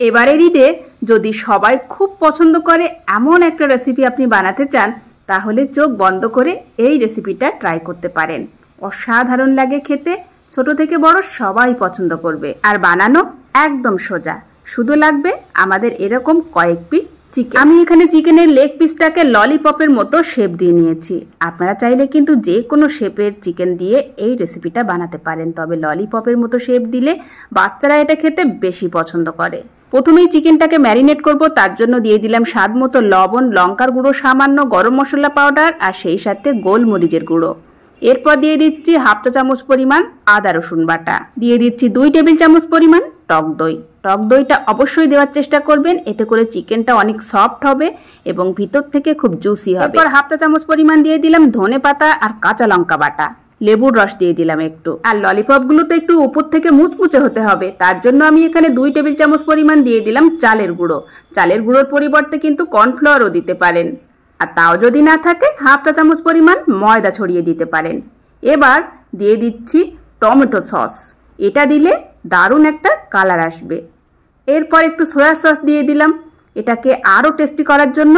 এবারের ঈদে যদি সবাই খুব পছন্দ করে এমন একটা রেসিপি আপনি বানাতে চান, তাহলে চোখ বন্ধ করে এই রেসিপিটা ট্রাই করতে পারেন। অসাধারণ লাগে খেতে, ছোট থেকে বড় সবাই পছন্দ করবে। আর বানানো একদম সোজা, শুধু লাগবে আমাদের এরকম কয়েক পিস চিকেন। আমি এখানে চিকেনের লেগ পিসটাকে ললিপপের মতো শেপ দিয়ে নিয়েছি। আপনারা চাইলে কিন্তু যে কোনো শেপের চিকেন দিয়ে এই রেসিপিটা বানাতে পারেন, তবে ললিপপের মতো শেপ দিলে বাচ্চারা এটা খেতে বেশি পছন্দ করে। প্রথমেই চিকেনটাকে ম্যারিনেট করব, তার জন্য দিয়ে দিলাম স্বাদ মতো লবণ, লঙ্কার গুঁড়ো সামান্য, গরম মশলা পাউডার আর সেই সাথে গোলমরিচের গুঁড়ো। এরপর দিয়ে দিচ্ছি হাফ চা চামচ পরিমাণ আদা রসুন বাটা, দিয়ে দিচ্ছি 2 টেবিল চামচ পরিমাণ টক দই। টক দইটা অবশ্যই দেওয়ার চেষ্টা করবেন, এতে করে চিকেনটা অনেক সফট হবে এবং ভিতর থেকে খুব জুসি হবে। এরপর হাফ চা চামচ পরিমাণ দিয়ে দিলাম ধনে পাতা আর কাঁচা লঙ্কা বাটা, লেবুর রস দিয়ে দিলাম একটু। আর ললিপপগুলো তো একটু উপর থেকে মুচমুচে হতে হবে, তার জন্য আমি এখানে 2 টেবিল চামচ পরিমাণ দিয়ে দিলাম চালের গুঁড়ো। চালের গুঁড়োর পরিবর্তে কিন্তু কর্নফ্লাওয়ারও দিতে পারেন, আর তাও যদি না থাকে হাফ চা চামচ পরিমাণ ময়দা ছড়িয়ে দিতে পারেন। এবার দিয়ে দিচ্ছি টমেটো সস, এটা দিলে দারুণ একটা কালার আসবে। এরপর একটু সয়া সস দিয়ে দিলাম এটাকে আরও টেস্টি করার জন্য।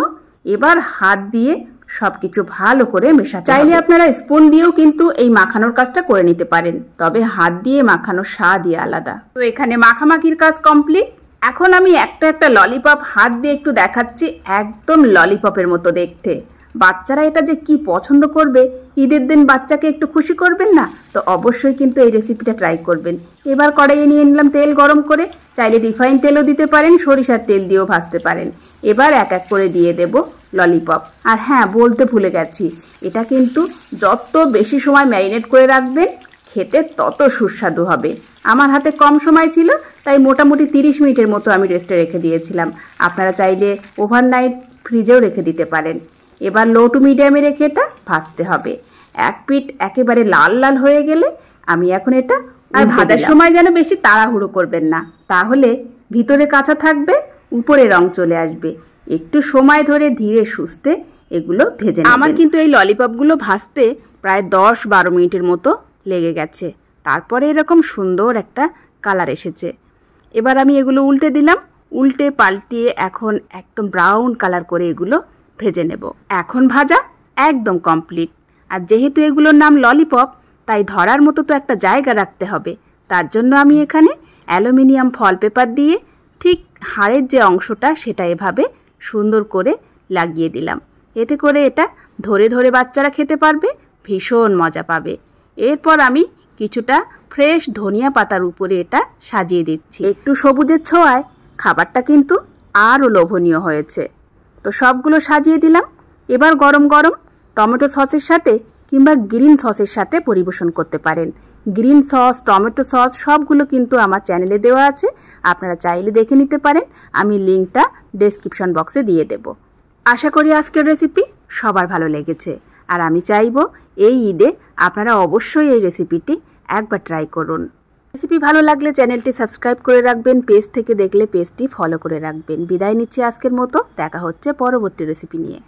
এবার হাত দিয়ে সবকিছু ভালো করে মেশাতে হবে। চাইলে আপনারা স্পুন দিয়েও কিন্তু এই মাখানোর কাজটা করে নিতে পারেন, তবে হাত দিয়ে মাখানোর স্বাদই আলাদা। তো এখানে মাখামাখির কাজ কমপ্লিট। এখন আমি একটা একটা ললিপপ হাত দিয়ে একটু দেখাচ্ছি, একদম ললিপপের মতো দেখতে। বাচ্চারা এটা যে কি পছন্দ করবে, ঈদের দিন বাচ্চাকে একটু খুশি করবেন না? তো অবশ্যই কিন্তু এই রেসিপিটা ট্রাই করবেন। এবার কড়াইয়ে নিয়ে নিলাম তেল গরম করে, চাইলে রিফাইন তেলও দিতে পারেন, সরিষার তেল দিয়েও ভাজতে পারেন। এবার এক এক করে দিয়ে দেব ললিপপ। আর হ্যাঁ, বলতে ভুলে গেছি, এটা কিন্তু যত বেশি সময় ম্যারিনেট করে রাখবেন খেতে তত সুস্বাদু হবে। আমার হাতে কম সময় ছিল, তাই মোটামুটি 30 মিনিটের মতো আমি রেস্টে রেখে দিয়েছিলাম। আপনারা চাইলে ওভারনাইট ফ্রিজেও রেখে দিতে পারেন। এবার লো টু মিডিয়ামে রেখে এটা ভাজতে হবে। এক পিঠ একেবারে লাল লাল হয়ে গেলে আমি এখন এটা, আর ভাজার সময় যেন বেশি তাড়াহুড়ো করবেন না, তাহলে ভিতরে কাঁচা থাকবে, উপরে রং চলে আসবে। একটু সময় ধরে ধীরে সুস্থে এগুলো ভেজে নেবেন। আমার কিন্তু এই ললিপপগুলো ভাজতে প্রায় 10-12 মিনিটের মতো লেগে গেছে। তারপরে এরকম সুন্দর একটা কালার এসেছে। এবার আমি এগুলো উল্টে দিলাম, উল্টে পাল্টিয়ে এখন একদম ব্রাউন কালার করে এগুলো ভেজে নেব। এখন ভাজা একদম কমপ্লিট। আর যেহেতু এগুলোর নাম ললিপপ, তাই ধরার মতো তো একটা জায়গা রাখতে হবে। তার জন্য আমি এখানে অ্যালুমিনিয়াম ফয়েল পেপার দিয়ে ঠিক হাড়ের যে অংশটা সেটা এভাবে সুন্দর করে লাগিয়ে দিলাম। এতে করে এটা ধরে ধরে বাচ্চারা খেতে পারবে, ভীষণ মজা পাবে। এরপর আমি কিছুটা ফ্রেশ ধনিয়া পাতার উপরে এটা সাজিয়ে দিচ্ছি। একটু সবুজের ছোঁয়ায় খাবারটা কিন্তু আরও লোভনীয় হয়েছে। তো সবগুলো সাজিয়ে দিলাম। এবার গরম গরম টমেটো সসের সাথে কিংবা গ্রিন সসের সাথে পরিবেশন করতে পারেন। গ্রিন সস, টমেটো সস সবগুলো কিন্তু আমার চ্যানেলে দেওয়া আছে, আপনারা চাইলে দেখে নিতে পারেন। আমি লিঙ্কটা ডেসক্রিপশন বক্সে দিয়ে দেব। আশা করি আজকের রেসিপি সবার ভালো লেগেছে, আর আমি চাইবো এই ঈদে আপনারা অবশ্যই এই রেসিপিটি একবার ট্রাই করুন। রেসিপি ভালো লাগলে চ্যানেলটি সাবস্ক্রাইব করে রাখবেন, পেজ থেকে দেখলে পেজটি ফলো করে রাখবেন। বিদায় নিচ্ছি আজকের মতো, দেখা হচ্ছে পরবর্তী রেসিপি নিয়ে।